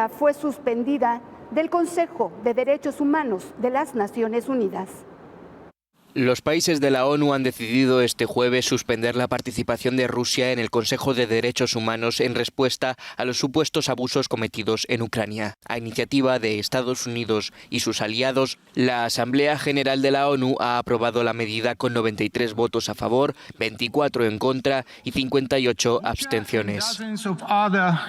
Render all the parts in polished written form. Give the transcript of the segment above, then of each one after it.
fue suspendida del Consejo de Derechos Humanos de las Naciones Unidas. Los países de la ONU han decidido este jueves suspender la participación de Rusia en el Consejo de Derechos Humanos en respuesta a los supuestos abusos cometidos en Ucrania. A iniciativa de Estados Unidos y sus aliados, la Asamblea General de la ONU ha aprobado la medida con 93 votos a favor, 24 en contra y 58 abstenciones.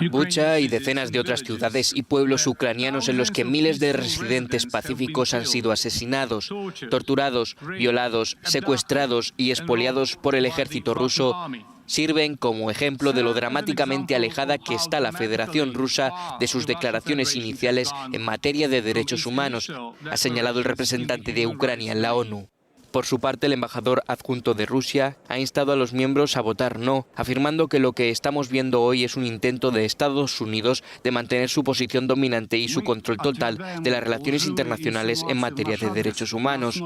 Bucha y decenas de otras ciudades y pueblos ucranianos en los que miles de residentes pacíficos han sido asesinados, torturados, violados, secuestrados y expoliados por el ejército ruso, sirven como ejemplo de lo dramáticamente alejada que está la Federación Rusa de sus declaraciones iniciales en materia de derechos humanos, ha señalado el representante de Ucrania en la ONU. Por su parte, el embajador adjunto de Rusia ha instado a los miembros a votar no, afirmando que lo que estamos viendo hoy es un intento de Estados Unidos de mantener su posición dominante y su control total de las relaciones internacionales en materia de derechos humanos.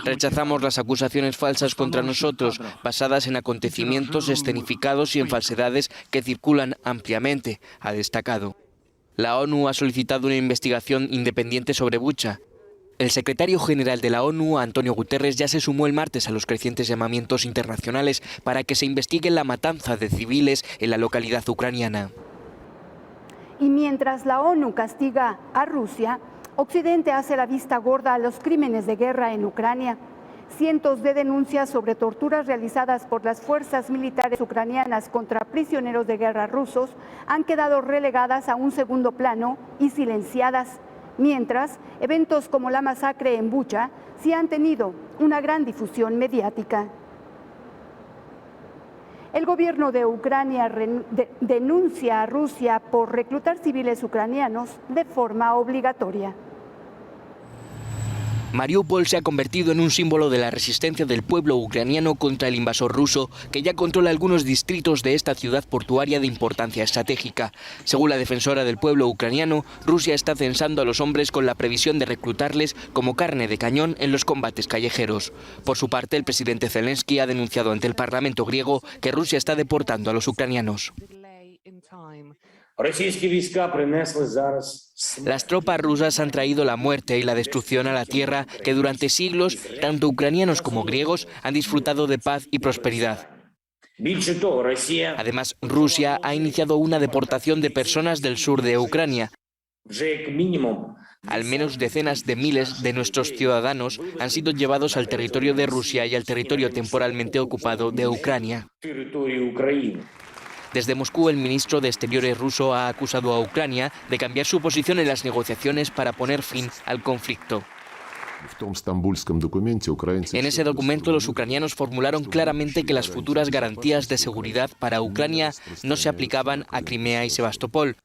Rechazamos las acusaciones falsas contra nosotros, basadas en acontecimientos escenificados y en falsedades que circulan ampliamente, ha destacado. La ONU ha solicitado una investigación independiente sobre Bucha. El secretario general de la ONU, Antonio Guterres, ya se sumó el martes a los crecientes llamamientos internacionales para que se investigue la matanza de civiles en la localidad ucraniana. Y mientras la ONU castiga a Rusia, Occidente hace la vista gorda a los crímenes de guerra en Ucrania. Cientos de denuncias sobre torturas realizadas por las fuerzas militares ucranianas contra prisioneros de guerra rusos han quedado relegadas a un segundo plano y silenciadas. Mientras, eventos como la masacre en Bucha sí han tenido una gran difusión mediática. El gobierno de Ucrania denuncia a Rusia por reclutar civiles ucranianos de forma obligatoria. Mariupol se ha convertido en un símbolo de la resistencia del pueblo ucraniano contra el invasor ruso, que ya controla algunos distritos de esta ciudad portuaria de importancia estratégica. Según la defensora del pueblo ucraniano, Rusia está censando a los hombres con la previsión de reclutarles como carne de cañón en los combates callejeros. Por su parte, el presidente Zelensky ha denunciado ante el Parlamento griego que Rusia está deportando a los ucranianos. Las tropas rusas han traído la muerte y la destrucción a la tierra que durante siglos, tanto ucranianos como griegos, han disfrutado de paz y prosperidad. Además, Rusia ha iniciado una deportación de personas del sur de Ucrania. Al menos decenas de miles de nuestros ciudadanos han sido llevados al territorio de Rusia y al territorio temporalmente ocupado de Ucrania. Desde Moscú, el ministro de Exteriores ruso ha acusado a Ucrania de cambiar su posición en las negociaciones para poner fin al conflicto. En ese documento, los ucranianos formularon claramente que las futuras garantías de seguridad para Ucrania no se aplicaban a Crimea y Sebastopol.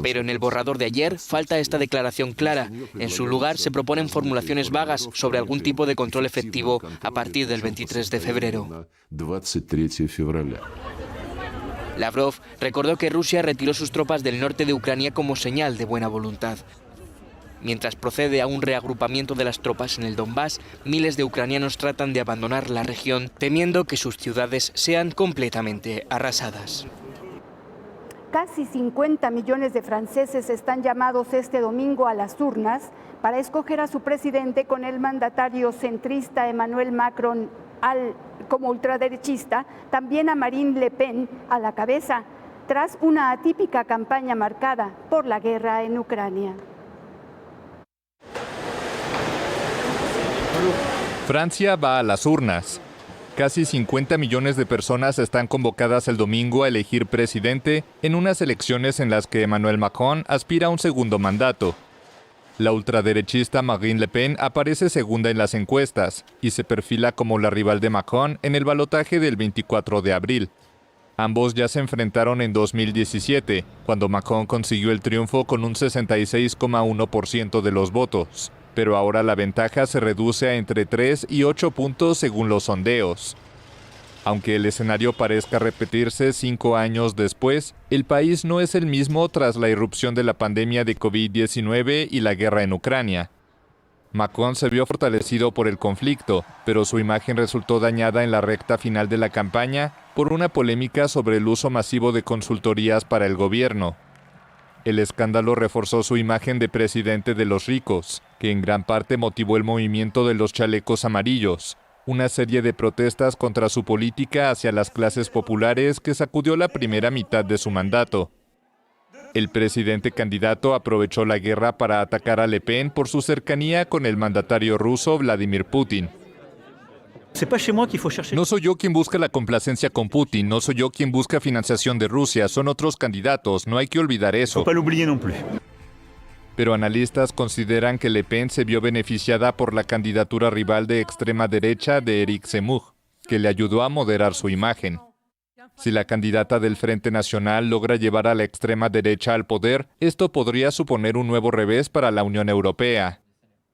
Pero en el borrador de ayer falta esta declaración clara. En su lugar se proponen formulaciones vagas sobre algún tipo de control efectivo a partir del 23 de febrero. Lavrov recordó que Rusia retiró sus tropas del norte de Ucrania como señal de buena voluntad. Mientras procede a un reagrupamiento de las tropas en el Donbass, miles de ucranianos tratan de abandonar la región, temiendo que sus ciudades sean completamente arrasadas. Casi 50 millones de franceses están llamados este domingo a las urnas para escoger a su presidente, con el mandatario centrista Emmanuel Macron como ultraderechista, también a Marine Le Pen a la cabeza, tras una atípica campaña marcada por la guerra en Ucrania. Francia va a las urnas. Casi 50 millones de personas están convocadas el domingo a elegir presidente en unas elecciones en las que Emmanuel Macron aspira a un segundo mandato. La ultraderechista Marine Le Pen aparece segunda en las encuestas y se perfila como la rival de Macron en el balotaje del 24 de abril. Ambos ya se enfrentaron en 2017, cuando Macron consiguió el triunfo con un 66,1% de los votos. Pero ahora la ventaja se reduce a entre 3 y 8 puntos según los sondeos. Aunque el escenario parezca repetirse 5 años después, el país no es el mismo tras la irrupción de la pandemia de COVID-19 y la guerra en Ucrania. Macron se vio fortalecido por el conflicto, pero su imagen resultó dañada en la recta final de la campaña por una polémica sobre el uso masivo de consultorías para el gobierno. El escándalo reforzó su imagen de presidente de los ricos, que en gran parte motivó el movimiento de los chalecos amarillos, una serie de protestas contra su política hacia las clases populares que sacudió la primera mitad de su mandato. El presidente candidato aprovechó la guerra para atacar a Le Pen por su cercanía con el mandatario ruso Vladimir Putin. No soy yo quien busca la complacencia con Putin, no soy yo quien busca financiación de Rusia, son otros candidatos, no hay que olvidar eso. Pero analistas consideran que Le Pen se vio beneficiada por la candidatura rival de extrema derecha de Éric Zemmour, que le ayudó a moderar su imagen. Si la candidata del Frente Nacional logra llevar a la extrema derecha al poder, esto podría suponer un nuevo revés para la Unión Europea.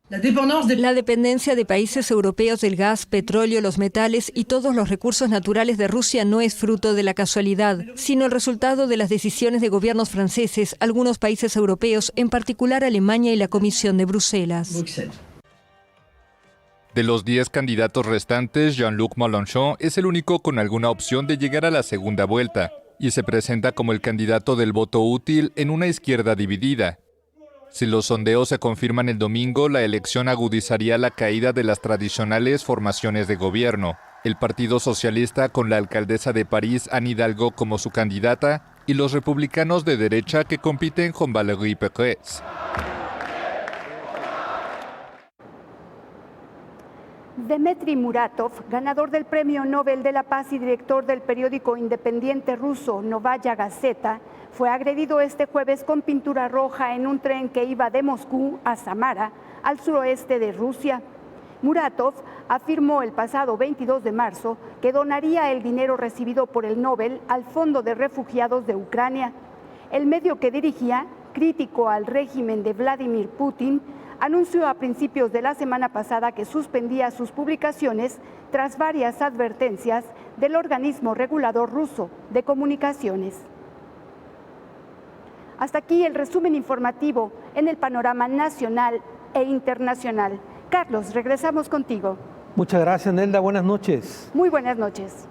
La dependencia de países europeos del gas, petróleo, los metales y todos los recursos naturales de Rusia no es fruto de la casualidad, sino el resultado de las decisiones de gobiernos franceses, algunos países europeos, en particular Alemania y la Comisión de Bruselas. De los 10 candidatos restantes, Jean-Luc Mélenchon es el único con alguna opción de llegar a la segunda vuelta, y se presenta como el candidato del voto útil en una izquierda dividida. Si los sondeos se confirman el domingo, la elección agudizaría la caída de las tradicionales formaciones de gobierno. El Partido Socialista con la alcaldesa de París, Anne Hidalgo, como su candidata, y los republicanos de derecha que compiten con Valérie Pécresse. Dmitry Muratov, ganador del Premio Nobel de la Paz y director del periódico independiente ruso Novaya Gazeta, fue agredido este jueves con pintura roja en un tren que iba de Moscú a Samara, al suroeste de Rusia. Muratov afirmó el pasado 22 de marzo que donaría el dinero recibido por el Nobel al Fondo de Refugiados de Ucrania. El medio que dirigía, crítico al régimen de Vladimir Putin, anunció a principios de la semana pasada que suspendía sus publicaciones tras varias advertencias del organismo regulador ruso de comunicaciones. Hasta aquí el resumen informativo en el panorama nacional e internacional. Carlos, regresamos contigo. Muchas gracias, Nelda. Buenas noches. Muy buenas noches.